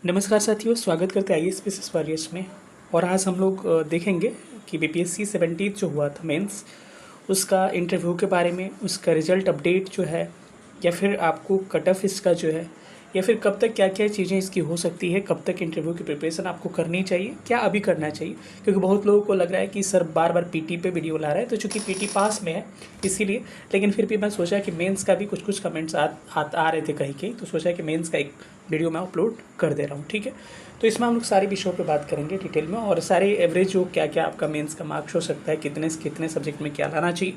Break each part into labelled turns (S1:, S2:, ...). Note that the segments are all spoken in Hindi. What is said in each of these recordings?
S1: नमस्कार साथियों, स्वागत करते हैं आईएएस पीसीएस वॉरियर्स में। और आज हम लोग देखेंगे कि बीपीएससी 17 जो हुआ था मेंस, उसका इंटरव्यू के बारे में, उसका रिज़ल्ट अपडेट जो है, या फिर आपको कट ऑफ इसका जो है, या फिर कब तक क्या क्या चीज़ें इसकी हो सकती है, कब तक इंटरव्यू की प्रिपरेशन आपको करनी चाहिए, क्या अभी करना चाहिए। क्योंकि बहुत लोगों को लग रहा है कि सर बार बार पीटी पे वीडियो ला रहा है, तो चूँकि पीटी पास में है इसीलिए। लेकिन फिर भी मैं सोचा कि मेंस का भी कुछ कुछ कमेंट्स आ रहे थे कहीं के, तो सोचा कि मेंस का एक वीडियो मैं अपलोड कर दे रहा हूँ। ठीक है, तो इसमें हम लोग सारे विषयों पे बात करेंगे डिटेल में, और सारे एवरेज जो क्या क्या आपका मेंस का मार्क्स हो सकता है, कितने कितने सब्जेक्ट में क्या लाना चाहिए।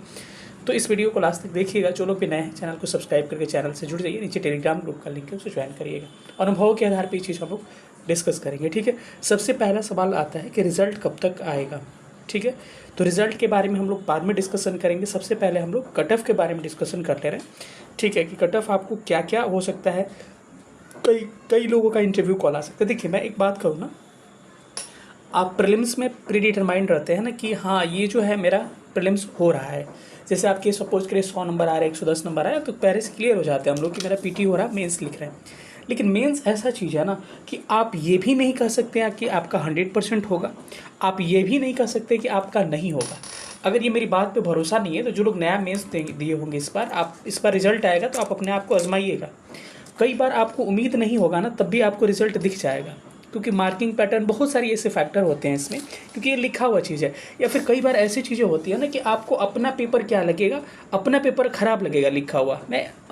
S1: तो इस वीडियो को लास्ट तक देखिएगा। जो लोग भी नए हैं, चैनल को सब्सक्राइब करके चैनल से जुड़ जाइए। नीचे टेलीग्राम ग्रुप का लिंक है, उसे ज्वाइन करिएगा। अनुभव के आधार पर ये चीज़ हम लोग डिस्कस करेंगे। ठीक है, सबसे पहला सवाल आता है कि रिज़ल्ट कब तक आएगा। ठीक है, तो रिज़ल्ट के बारे में हम लोग बाद में डिस्कशन करेंगे। सबसे पहले हम लोग कट ऑफ के बारे में डिस्कशन कर ले रहे हैं। ठीक है, कि कट ऑफ आपको क्या क्या हो सकता है। कई लोगों का इंटरव्यू कॉल आ सकता है। देखिए, मैं एक बात कहूँ ना, आप प्रीलिम्स में प्री डिटरमाइंड रहते हैं ना कि हाँ ये जो है मेरा प्रीलिम्स हो रहा है। जैसे आपके सपोज करिए 100 नंबर आ रहे हैं, 110 नंबर आया, तो पहले से क्लियर हो जाते हैं हम लोग कि मेरा पीटी हो रहा है, मेंस लिख रहे हैं। लेकिन मेंस ऐसा चीज़ है ना कि आप ये भी नहीं कह सकते हैं कि आपका 100% होगा, आप ये भी नहीं कह सकते कि आपका नहीं होगा। अगर ये मेरी बात पे भरोसा नहीं है, तो जो लोग नया मेंस दिए होंगे इस बार, आप इस बार रिजल्ट आएगा तो आप अपने आप को आजमाइएगा। कई बार आपको उम्मीद नहीं होगा ना, तब भी आपको रिजल्ट दिख जाएगा, क्योंकि मार्किंग पैटर्न, बहुत सारी ऐसे फैक्टर होते हैं इसमें, क्योंकि ये लिखा हुआ चीज़ है। या फिर कई बार ऐसी चीज़ें होती है ना कि आपको अपना पेपर क्या लगेगा, अपना पेपर ख़राब लगेगा लिखा हुआ।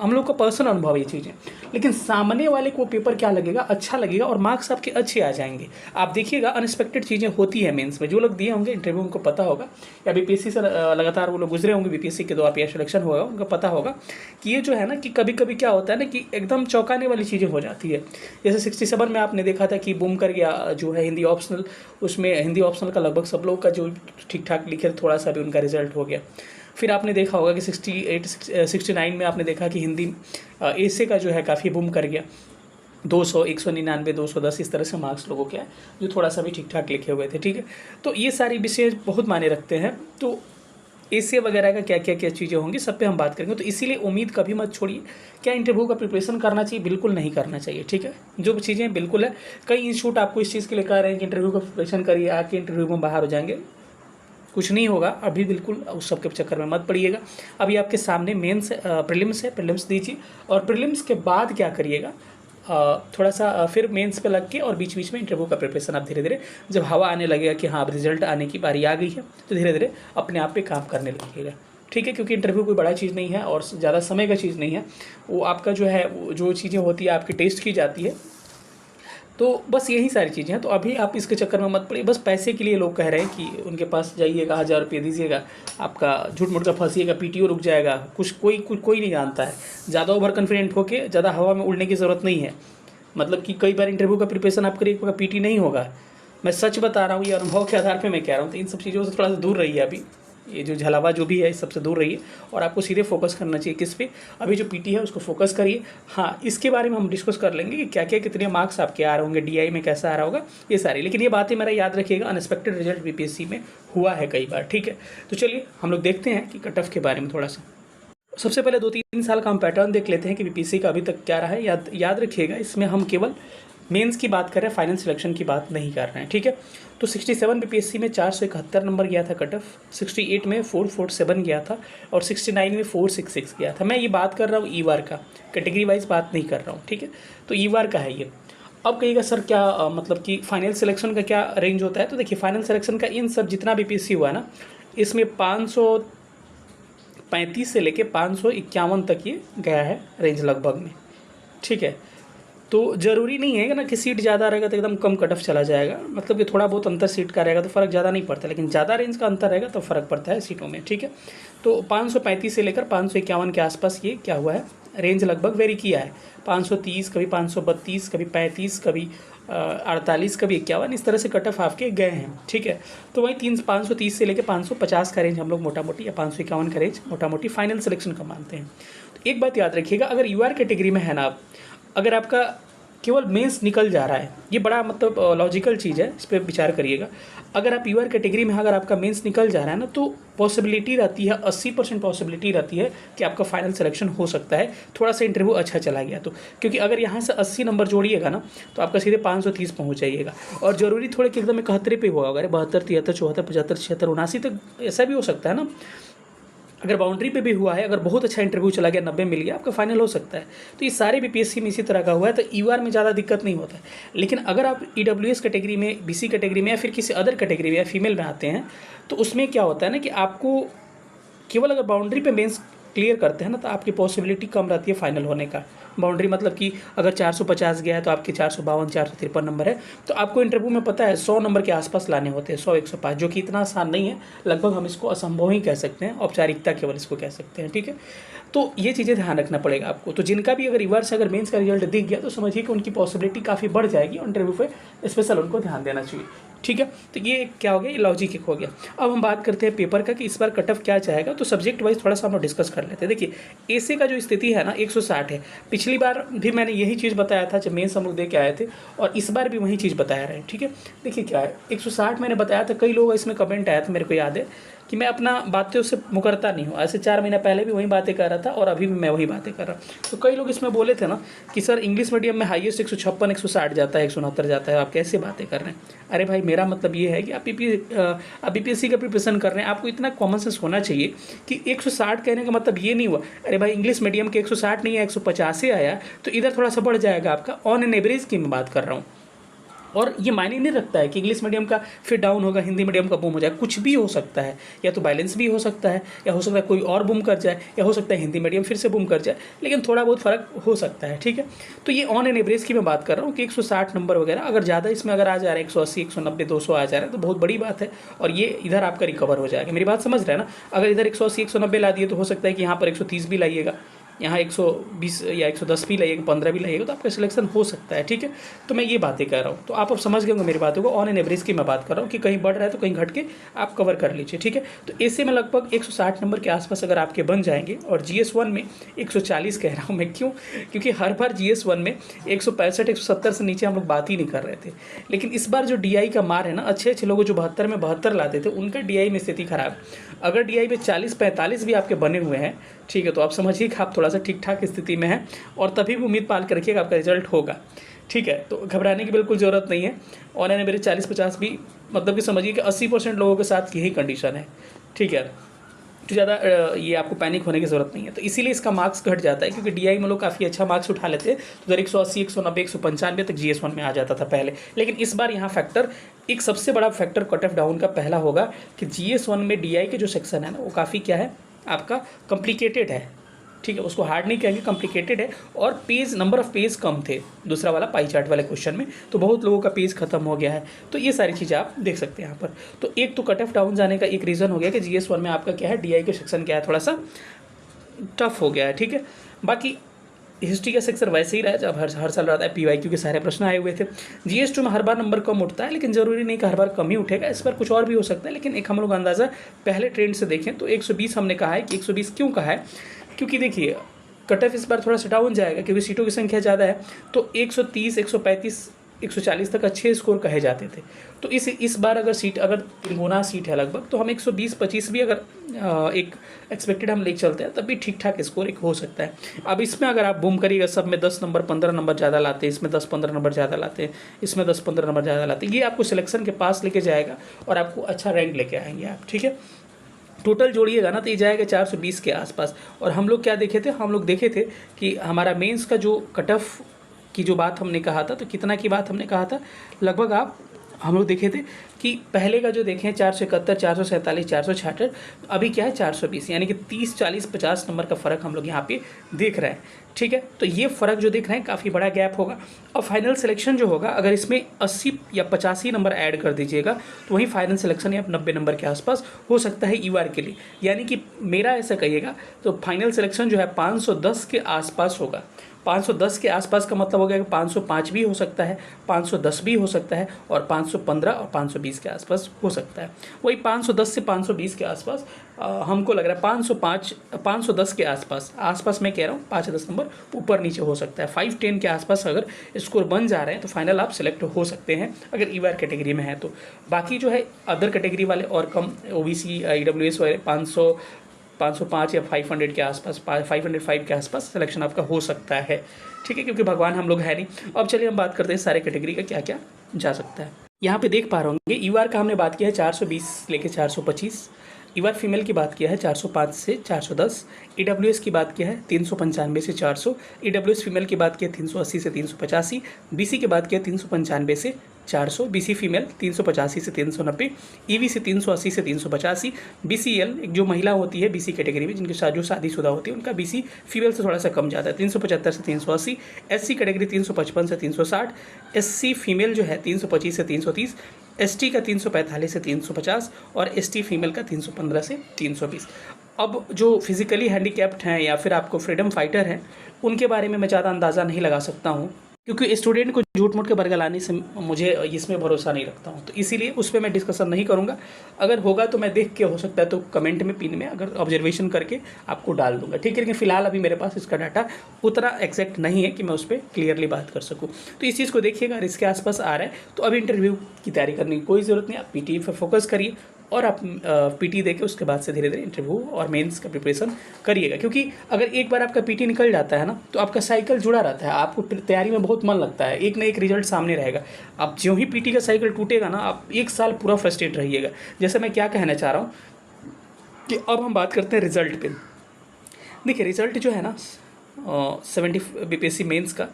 S1: हम लोग का पर्सनल अनुभव ये चीज़ें, लेकिन सामने वाले को पेपर क्या लगेगा, अच्छा लगेगा, और मार्क्स आपके अच्छे आ जाएंगे। आप देखिएगा, अनएक्सपेक्टेड चीज़ें होती है मेंस में। जो लोग दिए होंगे इंटरव्यू, उनको पता होगा, या बीपीएससी से लगातार वो लोग गुजरे होंगे, बीपीएससी के द्वारा या सिलेक्शन होगा, उनको पता होगा कि ये जो है ना कि कभी कभी क्या होता है ना कि एकदम चौंकाने वाली चीज़ें हो जाती है। जैसे 67 में आपने देखा था कि बूम कर गया जो है हिंदी ऑप्शनल, उसमें हिंदी ऑप्शनल का लगभग सब लोग का जो ठीक ठाक लिखे, थोड़ा सा भी उनका रिजल्ट हो गया। फिर आपने देखा होगा कि 69 में आपने देखा कि हिंदी एसे का जो है काफ़ी बूम कर गया। 200, 199, 210 इस तरह से मार्क्स लोगों के हैं जो थोड़ा सा भी ठीक ठाक लिखे हुए थे। ठीक है, तो ये सारी विषय बहुत मायने रखते हैं। तो एसे वगैरह का क्या क्या क्या चीज़ें होंगी, सब पे हम बात करेंगे। तो इसीलिए उम्मीद कभी मत छोड़िए। क्या इंटरव्यू का प्रिपरेशन करना चाहिए? बिल्कुल नहीं करना चाहिए। ठीक है, जो चीज़ें बिल्कुल है, कई इंस्टीट्यूट आपको इस चीज़ के लिए कह रहे हैं कि इंटरव्यू का प्रिपरेशन करिए, आके इंटरव्यू में बाहर हो जाएंगे। कुछ नहीं होगा अभी, बिल्कुल उस सब के चक्कर में मत पड़िएगा। अभी आपके सामने मेंस प्रीलिम्स है, प्रीलिम्स दीजिए, और प्रीलिम्स के बाद क्या करिएगा, थोड़ा सा फिर मेंस पे लग के, और बीच बीच में इंटरव्यू का प्रिपरेशन आप धीरे धीरे, जब हवा आने लगेगा कि हाँ अब रिजल्ट आने की बारी आ गई है, तो धीरे धीरे अपने आप पे काम करने लगेगा। ठीक है, क्योंकि इंटरव्यू कोई बड़ा चीज़ नहीं है और ज़्यादा समय का चीज़ नहीं है। वो आपका जो है, जो चीज़ें होती है आपकी टेस्ट की जाती है। तो बस यही सारी चीज़ें हैं। तो अभी आप इसके चक्कर में मत पड़िए। बस पैसे के लिए लोग कह रहे हैं कि उनके पास जाइएगा, 1000 रुपये दीजिएगा, आपका झूठ मूठ का फंसिएगा, पीटीओ रुक जाएगा। कुछ कोई नहीं जानता है। ज़्यादा ओवर कॉन्फिडेंट होकर ज़्यादा हवा में उड़ने की ज़रूरत नहीं है। मतलब कि कई बार इंटरव्यू का प्रिपरेशन आप करिए, पीटी नहीं होगा। मैं सच बता रहा हूँ, ये अनुभव के आधार पे मैं कह रहा हूँ। तो इन सब चीज़ों से थोड़ा सा दूर रहिए। अभी ये जो झलावा जो भी है, इस सबसे दूर रहिए, और आपको सीधे फोकस करना चाहिए किस पे, अभी जो पीटी है उसको फोकस करिए। हाँ, इसके बारे में हम डिस्कस कर लेंगे कि क्या क्या कितने मार्क्स आपके आ रहे होंगे, डीआई में कैसा आ रहा होगा, ये सारी। लेकिन ये बातें मेरा याद रखिएगा, अनएक्सपेक्टेड रिजल्ट बीपीएससी में हुआ है कई बार। ठीक है, तो चलिए हम लोग देखते हैं कि कट ऑफ के बारे में थोड़ा सा। सबसे पहले 2-3 साल का हम पैटर्न देख लेते हैं कि बीपीएससी का अभी तक क्या रहा है। याद रखिएगा, इसमें हम केवल मेंस की बात कर रहे हैं, फाइनल सिलेक्शन की बात नहीं कर रहे हैं। ठीक है, तो 67 बीपीएससी में 471 नंबर गया था कट ऑफ, 68 में 447 गया था, और 69 में 466 गया था। मैं ये बात कर रहा हूँ ईवार का, कैटेगरी वाइज बात नहीं कर रहा हूँ। ठीक है, तो ईवार का है ये। अब कहिएगा सर क्या मतलब कि फाइनल सिलेक्शन का क्या रेंज होता है। तो देखिए, फाइनल सिलेक्शन का इन सब जितना बीपीएससी हुआ ना, इसमें 535 से लेके 551 तक ये गया है रेंज लगभग में। ठीक है, तो ज़रूरी नहीं है कि ना कि सीट ज़्यादा रहेगा तो एकदम कम कट ऑफ चला जाएगा। मतलब कि थोड़ा बहुत अंतर सीट का रहेगा तो फ़र्क ज़्यादा नहीं पड़ता, लेकिन ज़्यादा रेंज का अंतर रहेगा तो फ़र्क पड़ता है सीटों में। ठीक है, तो 535 से लेकर 551 के आसपास ये क्या हुआ है, रेंज लगभग वेरी किया है। 530, कभी 532, कभी 35, कभी 48, कभी 51, इस तरह से कट ऑफ आपके गए हैं। ठीक है, तो वही 530 से लेकर 550 का रेंज हम लोग मोटा मोटी, या 551 का रेंज मोटा मोटी फाइनल सिलेक्शन का मानते हैं। तो एक बात याद रखिएगा, अगर यूआर कैटेगरी में है ना आप, अगर आपका केवल मेंस निकल जा रहा है, ये बड़ा मतलब लॉजिकल चीज़ है, इस पर विचार करिएगा। अगर आप यूआर कैटेगरी में अगर आपका मेंस निकल जा रहा है ना, तो पॉसिबिलिटी रहती है, 80% पॉसिबिलिटी रहती है कि आपका फाइनल सिलेक्शन हो सकता है, थोड़ा सा इंटरव्यू अच्छा चला गया तो। क्योंकि अगर यहाँ से 80 नंबर जोड़िएगा ना, तो आपका सीधे 530 पहुँच जाइएगा। और ज़रूरी थोड़े कि एकदम 71 पे हुआ, अगर 72, 73, 74, 75, 76, 79 तक ऐसा भी हो सकता है ना। अगर बाउंड्री पे भी हुआ है, अगर बहुत अच्छा इंटरव्यू चला गया, 90 मिल गया, आपका फाइनल हो सकता है। तो ये सारे बीपीएससी में इसी तरह का हुआ है, तो यूआर में ज़्यादा दिक्कत नहीं होता है। लेकिन अगर आप ईडब्ल्यूएस कैटेगरी में, बीसी कैटेगरी में या फिर किसी अदर कैटेगरी में या फीमेल में आते हैं, तो उसमें क्या होता है ना कि आपको केवल अगर बाउंड्री पे मेंस क्लियर करते हैं ना, तो आपकी पॉसिबिलिटी कम रहती है फाइनल होने का। बाउंड्री मतलब कि अगर 450 गया है तो आपके 452, 453 नंबर है, तो आपको इंटरव्यू में पता है 100 नंबर के आसपास लाने होते हैं, 100, 105, जो कि इतना आसान नहीं है। लगभग हम इसको असंभव ही कह सकते हैं, औपचारिकता केवल इसको कह सकते हैं, ठीक है। तो ये चीज़ें ध्यान रखना पड़ेगा आपको। तो जिनका भी अगर यूआर से अगर मेंस का रिजल्ट दिख गया, तो समझिए कि उनकी पॉसिबिलिटी काफ़ी बढ़ जाएगी और इंटरव्यू पे स्पेशल उनको ध्यान देना चाहिए, ठीक है। तो ये क्या हो गया, ये लॉजिक एक हो गया। अब हम बात करते हैं पेपर का कि इस बार कट ऑफ क्या चाहेगा। तो सब्जेक्ट वाइज थोड़ा सा हम लोग डिस्कस कर लेते हैं। देखिए, एसे का जो स्थिति है ना, 160 है। पिछली बार भी मैंने यही चीज़ बताया था जब मेंस हम लोग दे के आए थे, और इस बार भी वही चीज़ बताया रहे हैं, ठीक है। देखिए क्या है, 160 मैंने बताया था, कई लोग इसमें कमेंट आया था, मेरे को याद है कि मैं अपना बातें उससे मुकरता नहीं हूँ। ऐसे 4 महीना पहले भी वही बातें कर रहा था और अभी भी मैं वही बातें कर रहा हूँ। तो कई लोग इसमें बोले थे ना कि सर इंग्लिश मीडियम में हाईएस्ट 156, 160 जाता है, 169 जाता है, आप कैसे बातें कर रहे हैं। अरे भाई, मेरा मतलब ये है कि आप बीपीएससी का प्रिपरेशन कर रहे हैं, आपको इतना कॉमन सेंस होना चाहिए कि 160 कहने का मतलब ये नहीं हुआ अरे भाई इंग्लिश मीडियम के 160 नहीं है, 150 से आया, तो इधर थोड़ा सा बढ़ जाएगा आपका। ऑन एन एवरेज की मैं बात कर रहा हूँ। और ये मायने नहीं रखता है कि इंग्लिश मीडियम का फिर डाउन होगा, हिंदी मीडियम का बूम हो जाए, कुछ भी हो सकता है। या तो बैलेंस भी हो सकता है, या हो सकता है कोई और बूम कर जाए, या हो सकता है हिंदी मीडियम फिर से बूम कर जाए, लेकिन थोड़ा बहुत फ़र्क हो सकता है, ठीक है। तो ये ऑन एन एवरेज की मैं बात कर रहा हूँ कि 160 नंबर वगैरह अगर ज़्यादा इसमें अगर आ जा रहा है, 180, 190, 200 आ जा रहा है, तो बहुत बड़ी बात है। और ये इधर आपका रिकवर हो जाएगा। मेरी बात समझ रहे हैं ना। अगर इधर 180, 190 ला दिए, तो हो सकता है कि यहाँ पर 130 भी लाइएगा, यहाँ 120 या 110 भी लाइएगा, 15 भी लाइएगा, तो आपका सिलेक्शन हो सकता है, ठीक है। तो मैं ये बातें कर रहा हूँ, तो आप अब समझ गए होंगे मेरी बातों को। ऑन एन एवरेज की मैं बात कर रहा हूँ कि कहीं बढ़ रहा है तो कहीं घट के आप कवर कर लीजिए, ठीक है। तो ऐसे में लगभग 160 नंबर के आसपास अगर आपके बन जाएंगे, और GS1 में 140 कह रहा हूँ मैं, क्यों, क्योंकि हर बार GS1 में 165, 170 से नीचे हम लोग बात ही नहीं कर रहे थे। लेकिन इस बार जो DI का मार है ना, अच्छे अच्छे लोगों जो 72 में 72 लाते थे, उनका DI में स्थिति खराब। अगर DI में 40, 45 भी आपके बने हुए हैं, ठीक है, तो आप समझिए कि आप थोड़ा सा ठीक ठाक स्थिति में हैं, और तभी भी उम्मीद पाल कर रखिएगा आपका रिजल्ट होगा, ठीक है। तो घबराने की बिल्कुल ज़रूरत नहीं है। और मैंने मेरे 40-50 भी मतलब कि समझिए कि 80% लोगों के साथ यही कंडीशन है, ठीक है। तो ज़्यादा ये आपको पैनिक होने की ज़रूरत नहीं है। तो इसीलिए इसका मार्क्स घट जाता है, क्योंकि DI में लोग काफ़ी अच्छा मार्क्स उठा लेते हैं, तो उधर 180, 190, 195 तक GS1 में आ जाता था पहले। लेकिन इस बार यहाँ फैक्टर, एक सबसे बड़ा फैक्टर कट ऑफ डाउन का पहला होगा कि GS1 में DI के जो सेक्शन है ना, वो काफ़ी क्या है आपका कॉम्प्लिकेटेड है, ठीक है। उसको हार्ड नहीं कहेंगे, कॉम्प्लिकेटेड है। और पेज, नंबर ऑफ पेज कम थे दूसरा वाला पाई चार्ट वाले क्वेश्चन में, तो बहुत लोगों का पेज खत्म हो गया है। तो ये सारी चीज़ें आप देख सकते हैं यहाँ पर। तो एक तो कट ऑफ डाउन जाने का एक रीज़न हो गया कि GS1 में आपका क्या है, DI के सेक्शन क्या है, थोड़ा सा टफ हो गया है, ठीक है। बाकी हिस्ट्री का सेक्शन वैसे ही रहा जब हर साल रहता है, PYQ के सारे प्रश्न आए हुए थे। GS2 में हर बार नंबर कम उठता है, लेकिन ज़रूरी नहीं कि हर बार कम ही उठेगा, इस बार कुछ और भी हो सकता है। लेकिन एक हम लोग अंदाज़ा पहले ट्रेंड से देखें तो 120 हमने कहा है कि 120 क्यों कहा है, क्योंकि देखिए कट ऑफ इस बार थोड़ा सा डाउन जाएगा, क्योंकि सीटों की संख्या ज़्यादा है। तो 130, 135, 140 तक अच्छे स्कोर कहे जाते थे। तो इस बार अगर सीट, अगर तिरगुना सीट है लगभग, तो हम 120-25 भी अगर एक एक्सपेक्टेड हम ले चलते हैं, तब भी ठीक ठाक स्कोर एक हो सकता है। अब इसमें अगर आप बूम करिएगा, सब में 10 नंबर 15 नंबर ज़्यादा लाते हैं, इसमें 10-15 नंबर ज़्यादा लाते हैं, इसमें 10-15 नंबर ज़्यादा लाते हैं, ये आपको सिलेक्शन के पास लेके जाएगा और आपको अच्छा रैंक लेके आएंगे आप, ठीक है। टोटल जोड़िएगा ना तो ये जाएगा 420 के आसपास। और हम लोग क्या देखे थे, हम लोग देखे थे कि हमारा मेंस का जो कट ऑफ की जो बात हमने कहा था, तो कितना की बात हमने कहा था, लगभग आप हम लोग देखे थे कि पहले का जो देखें 471, 447, 466, अभी क्या है 420, यानी कि 30, 40, 50 नंबर का फ़र्क हम लोग यहाँ पे देख रहे हैं, ठीक है। तो ये फ़र्क जो देख रहे हैं काफ़ी बड़ा गैप होगा। और फाइनल सिलेक्शन जो होगा, अगर इसमें 80 या 85 नंबर ऐड कर दीजिएगा, तो वहीं फाइनल सिलेक्शन या 90 नंबर के आसपास हो सकता है UR के लिए। यानी कि मेरा ऐसा कहिएगा तो फाइनल सिलेक्शन जो है 510 के आसपास होगा, 510 के आसपास का मतलब हो गया कि 505 भी हो सकता है, 510 भी हो सकता है, और 515 और 520 के आसपास हो सकता है। वही 510 से 520 के आसपास हमको लग रहा है 505 510 के आसपास मैं कह रहा हूँ, 5-10 नंबर ऊपर नीचे हो सकता है। 510 के आसपास अगर स्कोर बन जा रहे हैं तो फाइनल आप सेलेक्ट हो सकते हैं अगर ईवार कैटेगरी में है तो। बाकी जो है अदर कैटेगरी वाले और कम OBC EWS वाले 505 या 500 के आसपास 505 के आसपास सिलेक्शन आपका हो सकता है, ठीक है, क्योंकि भगवान हम लोग है नहीं। अब चलिए हम बात करते हैं सारे कैटेगरी का क्या क्या जा सकता है। यहाँ पे देख पा रहे होंगे ईवार का हमने बात किया है 420 लेके 425, ईवार फीमेल की बात किया है 405 से 410, EWS की बात किया है 395 से 400, EWS फीमेल की बात किया 380 से 385, BC की बात किया 395 से 400, BC फीमेल 385 से 390, EVC 380 से 385, BCL एक जो महिला होती है BC कैटेगरी में जिनके साथ जो शादीशुदा होती है उनका BC फीमेल से थोड़ा सा कम जाता है 375 से 380, SC कैटेगरी 355 से 360, SC फीमेल जो है 325 से 330, ST का 345 से 350 और ST फीमेल का 315 से 320। अब जो फिजिकली हैंडीकैप्ड हैं या फिर आपको फ्रीडम फाइटर हैं उनके बारे में मैं ज़्यादा अंदाज़ा नहीं लगा सकता हूँ, क्योंकि स्टूडेंट को झूठ मूठ के बरगलाने से मुझे इसमें भरोसा नहीं रखता हूँ, तो इसीलिए उस पर मैं डिस्कशन नहीं करूँगा। अगर होगा तो मैं देख के हो सकता है तो कमेंट में पिन में अगर ऑब्जर्वेशन करके आपको डाल दूंगा, ठीक है। लेकिन फिलहाल अभी मेरे पास इसका डाटा उतना एग्जैक्ट नहीं है कि मैं उस पर क्लियरली बात कर सकूँ, तो इस चीज़ को देखिएगा। अगर इसके आसपास आ रहा है तो अभी इंटरव्यू की तैयारी करने की कोई ज़रूरत नहीं, आप PT पर फोकस करिए और आप PT देके उसके बाद से धीरे धीरे इंटरव्यू और मेंस का प्रिपरेशन करिएगा, क्योंकि अगर एक बार आपका PT निकल जाता है ना तो आपका साइकिल जुड़ा रहता है, आपको तैयारी में बहुत मन लगता है, एक ना एक रिजल्ट सामने रहेगा। अब जो ही PT का साइकिल टूटेगा ना आप एक साल पूरा फ्रस्ट्रेट रहिएगा। जैसे मैं क्या कहना चाह रहा हूँ कि अब हम बात करते हैं रिजल्ट पे। देखिए रिजल्ट जो है ना 70 BPSC मेंस का,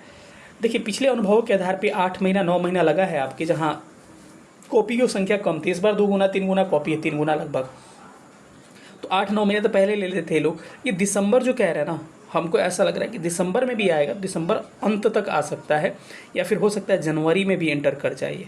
S1: देखिए पिछले अनुभवों के आधार पर 8 महीना 9 महीना लगा है आपके, जहाँ कॉपी की संख्या कम थी, इस बार 2 गुना 3 गुना कॉपी है, 3 गुना लगभग, तो 8-9 महीने तो पहले ले लेते थे लोग। ये दिसंबर जो कह रहे हैं ना, हमको ऐसा लग रहा है कि दिसंबर में भी आएगा, दिसंबर अंत तक आ सकता है या फिर हो सकता है जनवरी में भी एंटर कर जाइए।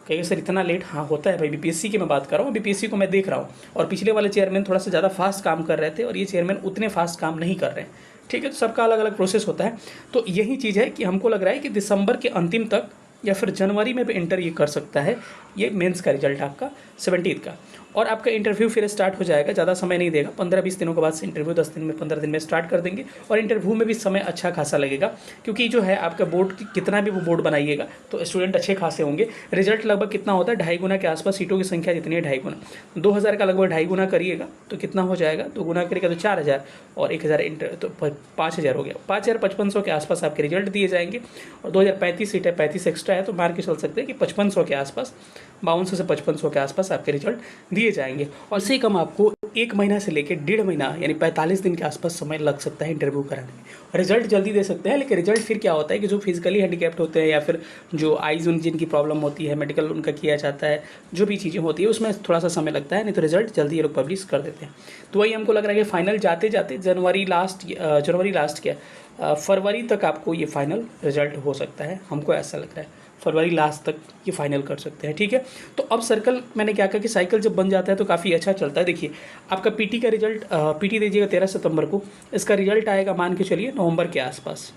S1: कहिए सर इतना लेट, हाँ होता है भाई, BPSC की मैं बात कर रहा हूँ, BPSC को मैं देख रहा हूँ, और पिछले वाले चेयरमैन थोड़ा सा ज़्यादा फास्ट काम कर रहे थे और ये चेयरमैन उतने फास्ट काम नहीं कर रहे हैं, ठीक है। तो सबका अलग अलग प्रोसेस होता है, तो यही चीज़ है कि हमको लग रहा है कि दिसंबर के अंतिम तक या फिर जनवरी में भी एंटर ये कर सकता है ये मेंस का रिजल्ट आपका 17 का। और आपका इंटरव्यू फिर स्टार्ट हो जाएगा, ज़्यादा समय नहीं देगा, 15-20 दिनों के बाद से इंटरव्यू 10 दिन में 15 दिन में स्टार्ट कर देंगे। और इंटरव्यू में भी समय अच्छा खासा लगेगा, क्योंकि जो है आपका बोर्ड कितना भी वो बोर्ड बनाइएगा तो स्टूडेंट अच्छे खासे होंगे। रिजल्ट लगभग कितना होता है, 2.5 गुना के आसपास, सीटों की संख्या जितनी है 2.5 गुना, 2000 का लगभग 2.5 गुना करिएगा तो कितना हो जाएगा, 2 गुना करिएगा तो 4000 और 1000 इंटर तो 5000 हो गया, 5500 के आसपास आपके रिजल्ट दिए जाएंगे। और 2035 सीट है, 35 एक्स्ट्रा है, तो मार के चल सकते हैं कि 5500 के आसपास, 5200 से 5500 के आसपास आपके रिजल्ट दिए जाएंगे। और से कम आपको 1 महीना से लेकर 1.5 महीना यानी 45 दिन के आसपास समय लग सकता है इंटरव्यू कराने में। रिजल्ट जल्दी दे सकते हैं, लेकिन रिजल्ट फिर क्या होता है कि जो फिजिकली हैंडीकैप्ड होते हैं या फिर जो आइज जिनकी प्रॉब्लम होती है, मेडिकल उनका किया जाता है, जो भी चीज़ें होती है उसमें थोड़ा सा समय लगता है, नहीं तो रिजल्ट जल्दी ये लोग पब्लिश कर देते हैं। तो वही हमको लग रहा है कि फाइनल जाते जाते जनवरी लास्ट क्या फरवरी तक आपको ये फाइनल रिजल्ट हो सकता है, हमको ऐसा लग रहा है फरवरी लास्ट तक ये फाइनल कर सकते हैं, ठीक है। तो अब सर्कल मैंने क्या कहा कि साइकिल जब बन जाता है तो काफ़ी अच्छा चलता है। देखिए आपका PT का रिजल्ट PT दीजिएगा 13 सितंबर को, इसका रिजल्ट आएगा मान के चलिए नवंबर के आसपास,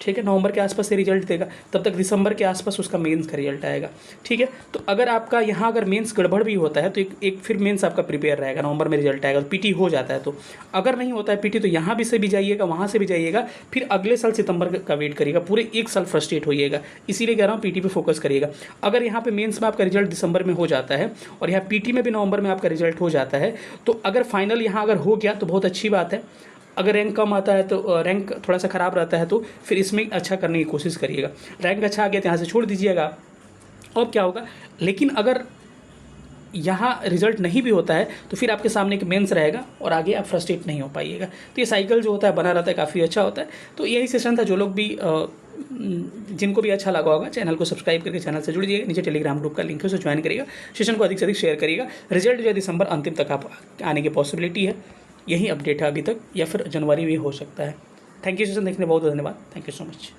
S1: ठीक है, नवंबर के आसपास से रिजल्ट देगा, तब तक दिसंबर के आसपास उसका मेंस का रिजल्ट आएगा, ठीक है। तो अगर आपका यहाँ अगर मेंस गड़बड़ भी होता है तो एक फिर मेंस आपका प्रिपेयर रहेगा, नवंबर में रिजल्ट आएगा, तो PT हो जाता है। तो अगर नहीं होता है PT तो यहाँ भी से भी जाइएगा, वहाँ से भी जाइएगा, फिर अगले साल सितंबर का वेट करिएगा, पूरे 1 साल फ्रस्ट्रेट होइएगा। इसीलिए कह रहा हूँ PT पे फोकस करिएगा। अगर यहाँ पे मेंस में आपका रिजल्ट दिसंबर में हो जाता है और यहाँ PT में भी नवंबर में आपका रिजल्ट हो जाता है, तो अगर फाइनल यहाँ अगर हो गया तो बहुत अच्छी बात है। अगर रैंक कम आता है तो रैंक थोड़ा सा ख़राब रहता है तो फिर इसमें अच्छा करने की कोशिश करिएगा। रैंक अच्छा आ गया तो यहाँ से छोड़ दीजिएगा, और क्या होगा। लेकिन अगर यहाँ रिजल्ट नहीं भी होता है तो फिर आपके सामने एक मेंस रहेगा और आगे आप फ्रस्ट्रेट नहीं हो पाइएगा। तो ये साइकिल जो होता है बना रहता है, काफ़ी अच्छा होता है। तो यही सेशन था, जो लोग भी जिनको भी अच्छा लगा होगा चैनल को सब्सक्राइब करके चैनल से जुड़ जाइए, नीचे टेलीग्राम ग्रुप का लिंक है उसे ज्वाइन करिएगा, सेशन को अधिक से अधिक शेयर करिएगा। रिजल्ट जो है दिसंबर अंतिम तक आप आने की पॉसिबिलिटी है, यही अपडेट है अभी तक, या फिर जनवरी में हो सकता है। थैंक यू सेशन देखने बहुत धन्यवाद, थैंक यू सो मच।